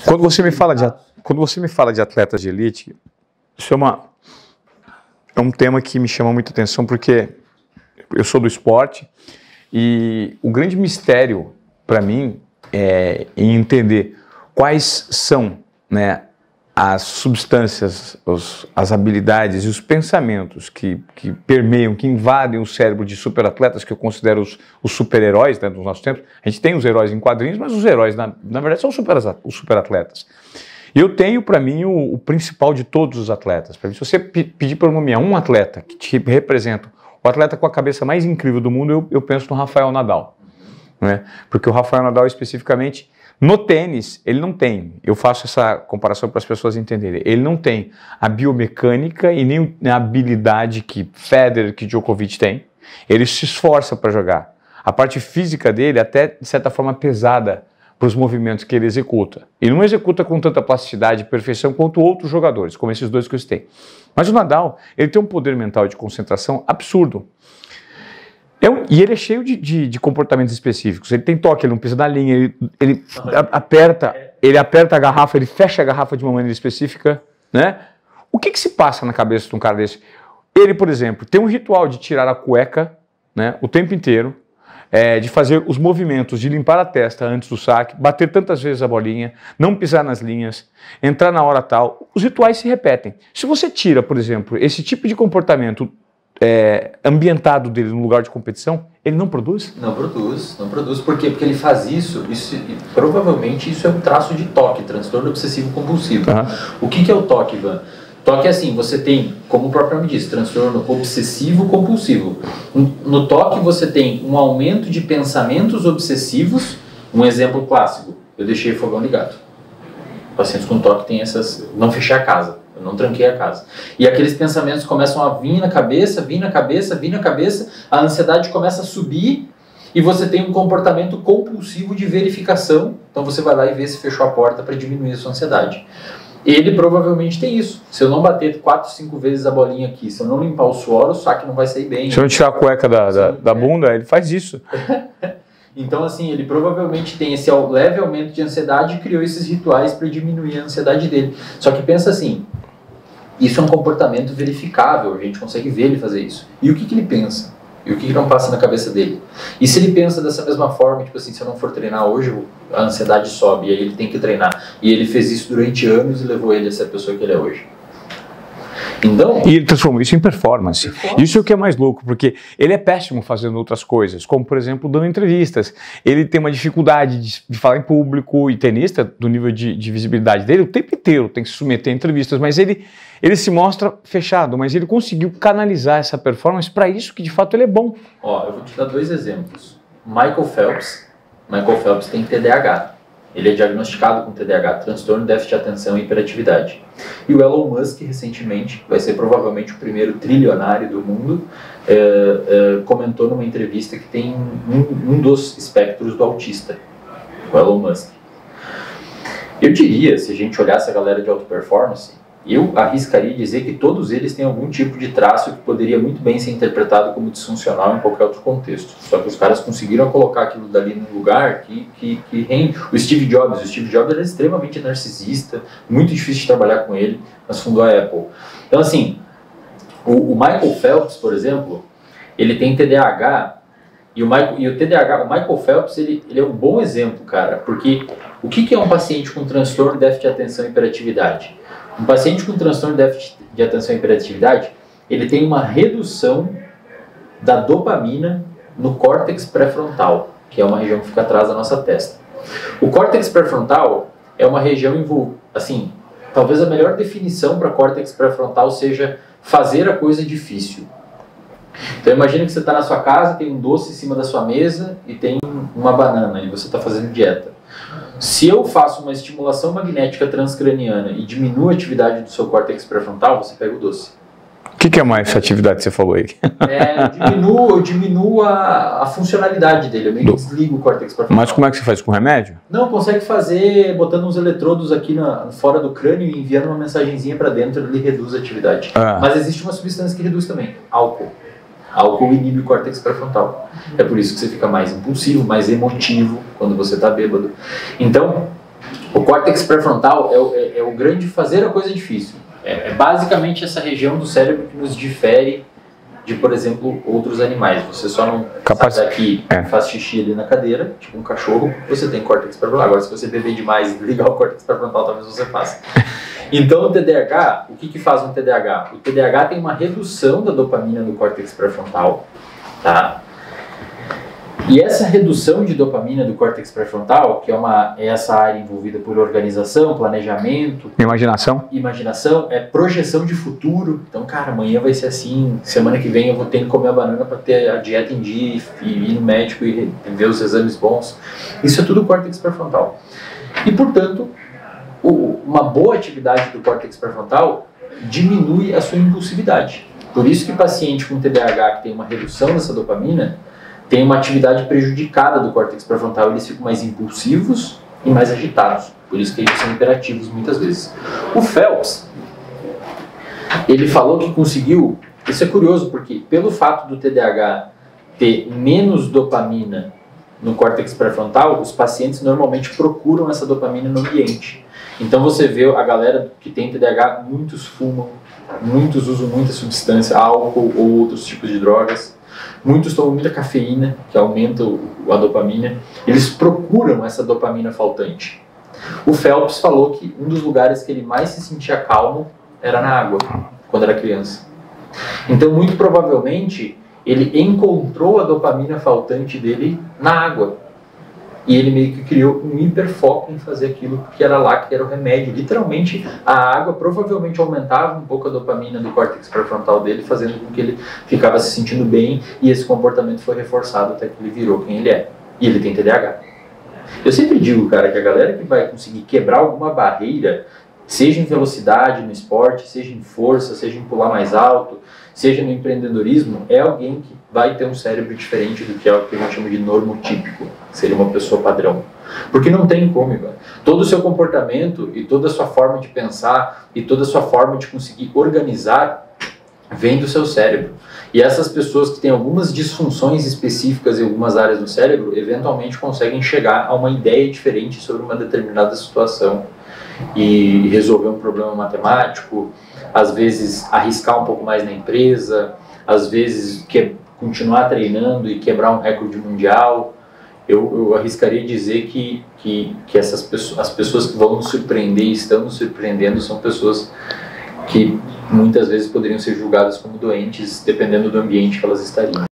Quando você me fala de atletas de elite, isso é um tema que me chama muita atenção, porque eu sou do esporte e o grande mistério para mim é em entender quais são, né, as substâncias, as habilidades e os pensamentos que permeiam, que invadem o cérebro de superatletas, que eu considero os super-heróis, né, dos nossos tempos. A gente tem os heróis em quadrinhos, mas os heróis, na verdade, são os superatletas. E eu tenho, para mim, o principal de todos os atletas. Pra mim, se você pedir para nomear um atleta que te representa, o atleta com a cabeça mais incrível do mundo, eu penso no Rafael Nadal. Né? Porque o Rafael Nadal, especificamente, no tênis, ele não tem, eu faço essa comparação para as pessoas entenderem, ele não tem a biomecânica e nem a habilidade que Federer, que Djokovic tem. Ele se esforça para jogar. A parte física dele, até de certa forma, pesada para os movimentos que ele executa. Ele não executa com tanta plasticidade e perfeição quanto outros jogadores, como esses dois que eu citei. Mas o Nadal, ele tem um poder mental de concentração absurdo. E ele é cheio de comportamentos específicos. Ele tem toque, ele não pisa na linha, ele aperta a garrafa, ele fecha a garrafa de uma maneira específica, né? O que se passa na cabeça de um cara desse? Ele, por exemplo, tem um ritual de tirar a cueca, né, o tempo inteiro, de fazer os movimentos, de limpar a testa antes do saque, bater tantas vezes a bolinha, não pisar nas linhas, entrar na hora tal. Os rituais se repetem. Se você tira, por exemplo, esse tipo de comportamento ambientado dele no lugar de competição, ele não produz? Não produz. Por quê? Porque ele faz isso provavelmente isso é um traço de TOC, transtorno obsessivo compulsivo. O que é o TOC, Ivan? TOC é assim, você tem, como o próprio nome diz, transtorno obsessivo compulsivo. No TOC você tem um aumento de pensamentos obsessivos. Um exemplo clássico, eu deixei o fogão ligado. Pacientes com TOC têm essas, não fechei a casa. Eu não tranquei a casa. E aqueles pensamentos começam a vir na cabeça, a ansiedade começa a subir e você tem um comportamento compulsivo de verificação. Então você vai lá e vê se fechou a porta para diminuir a sua ansiedade. Ele provavelmente tem isso. Se eu não bater 4, 5 vezes a bolinha aqui, se eu não limpar o suor, o saque não vai sair bem. Se eu não tirar a cueca da bunda, ele faz isso. Então, assim, ele provavelmente tem esse leve aumento de ansiedade e criou esses rituais para diminuir a ansiedade dele. Só que pensa assim, isso é um comportamento verificável, a gente consegue ver ele fazer isso. E o que ele pensa? E o que não passa na cabeça dele? E se ele pensa dessa mesma forma, tipo assim, se eu não for treinar hoje, a ansiedade sobe, e aí ele tem que treinar. E ele fez isso durante anos e levou ele a ser a pessoa que ele é hoje. Então, e ele transformou isso em performance. Isso é o que é mais louco, porque ele é péssimo fazendo outras coisas, como, por exemplo, dando entrevistas. Ele tem uma dificuldade de falar em público, e tenista, do nível de visibilidade dele, o tempo inteiro tem que se submeter a entrevistas, mas ele se mostra fechado, mas ele conseguiu canalizar essa performance para isso que, de fato, ele é bom. Ó, eu vou te dar 2 exemplos. Michael Phelps tem TDAH. Ele é diagnosticado com TDAH, transtorno, déficit de atenção e hiperatividade. E o Elon Musk, recentemente, vai ser provavelmente o primeiro trilionário do mundo, comentou numa entrevista que tem um dos espectros do autista, o Elon Musk. Eu diria, se a gente olhasse a galera de alta performance, eu arriscaria dizer que todos eles têm algum tipo de traço que poderia muito bem ser interpretado como disfuncional em qualquer outro contexto. Só que os caras conseguiram colocar aquilo dali num lugar que rende. O Steve Jobs era extremamente narcisista, muito difícil de trabalhar com ele, mas fundou a Apple. Então, assim, o Michael Phelps, por exemplo, ele tem TDAH, e o Michael Phelps, ele é um bom exemplo, cara, porque o que é um paciente com transtorno, déficit de atenção e hiperatividade? Um paciente com transtorno de déficit de atenção e hiperatividade, ele tem uma redução da dopamina no córtex pré-frontal, que é uma região que fica atrás da nossa testa. O córtex pré-frontal é uma região assim, talvez a melhor definição para córtex pré-frontal seja fazer a coisa difícil. Então imagina que você está na sua casa, tem um doce em cima da sua mesa e tem uma banana e você está fazendo dieta. Se eu faço uma estimulação magnética transcraniana e diminuo a atividade do seu córtex pré-frontal, você pega o doce. O que é mais essa atividade que você falou aí? Eu diminuo a funcionalidade dele, eu meio que desligo o córtex pré-frontal. Mas como é que você faz com remédio? Não, consegue fazer botando uns eletrodos aqui fora do crânio e enviando uma mensagenzinha para dentro, ele reduz a atividade. Mas existe uma substância que reduz também, álcool. Álcool inibe o córtex pré-frontal. É por isso que você fica mais impulsivo, mais emotivo quando você está bêbado. Então, O córtex pré-frontal é o grande fazer a coisa difícil. É basicamente essa região do cérebro que nos difere de, por exemplo, outros animais. Você só não sai daqui e faz xixi ali na cadeira, tipo um cachorro, você tem córtex pré-frontal. Agora, se você beber demais e ligar o córtex pré-frontal, talvez você faça. Então, o TDAH, o que faz um TDAH? O TDAH tem uma redução da dopamina do córtex pré-frontal, tá? E essa redução de dopamina do córtex pré-frontal, que é essa área envolvida por organização, planejamento... Imaginação, é projeção de futuro. Então, cara, amanhã vai ser assim, semana que vem eu vou ter que comer a banana para ter a dieta em dia e ir no médico e ver os exames bons. Isso é tudo córtex pré-frontal. E, portanto, uma boa atividade do córtex pré-frontal diminui a sua impulsividade. Por isso que paciente com TDAH que tem uma redução dessa dopamina tem uma atividade prejudicada do córtex pré-frontal, eles ficam mais impulsivos e mais agitados. Por isso que eles são hiperativos muitas vezes. O Phelps, ele falou que conseguiu... Isso é curioso, porque pelo fato do TDAH ter menos dopamina no córtex pré-frontal, os pacientes normalmente procuram essa dopamina no ambiente. Então você vê a galera que tem TDAH, muitos fumam, muitos usam muita substância, álcool ou outros tipos de drogas. Muitos tomam muita cafeína, que aumenta a dopamina. Eles procuram essa dopamina faltante. O Phelps falou que um dos lugares que ele mais se sentia calmo era na água, quando era criança. Então, muito provavelmente, ele encontrou a dopamina faltante dele na água. E ele meio que criou um hiperfoco em fazer aquilo que era lá, que era o remédio. Literalmente, a água provavelmente aumentava um pouco a dopamina do córtex pré-frontal dele, fazendo com que ele ficava se sentindo bem, e esse comportamento foi reforçado até que ele virou quem ele é. E ele tem TDAH. Eu sempre digo, cara, que a galera que vai conseguir quebrar alguma barreira, seja em velocidade no esporte, seja em força, seja em pular mais alto, seja no empreendedorismo, é alguém que vai ter um cérebro diferente do que é o que a gente chama de normotípico, seria uma pessoa padrão. Porque não tem como, velho. Todo o seu comportamento e toda a sua forma de pensar e toda a sua forma de conseguir organizar vem do seu cérebro. E essas pessoas que têm algumas disfunções específicas em algumas áreas do cérebro, eventualmente conseguem chegar a uma ideia diferente sobre uma determinada situação e resolver um problema matemático, às vezes arriscar um pouco mais na empresa, às vezes continuar treinando e quebrar um recorde mundial. Eu arriscaria dizer que as pessoas que vão nos surpreender e estão nos surpreendendo são pessoas que muitas vezes poderiam ser julgadas como doentes, dependendo do ambiente que elas estariam.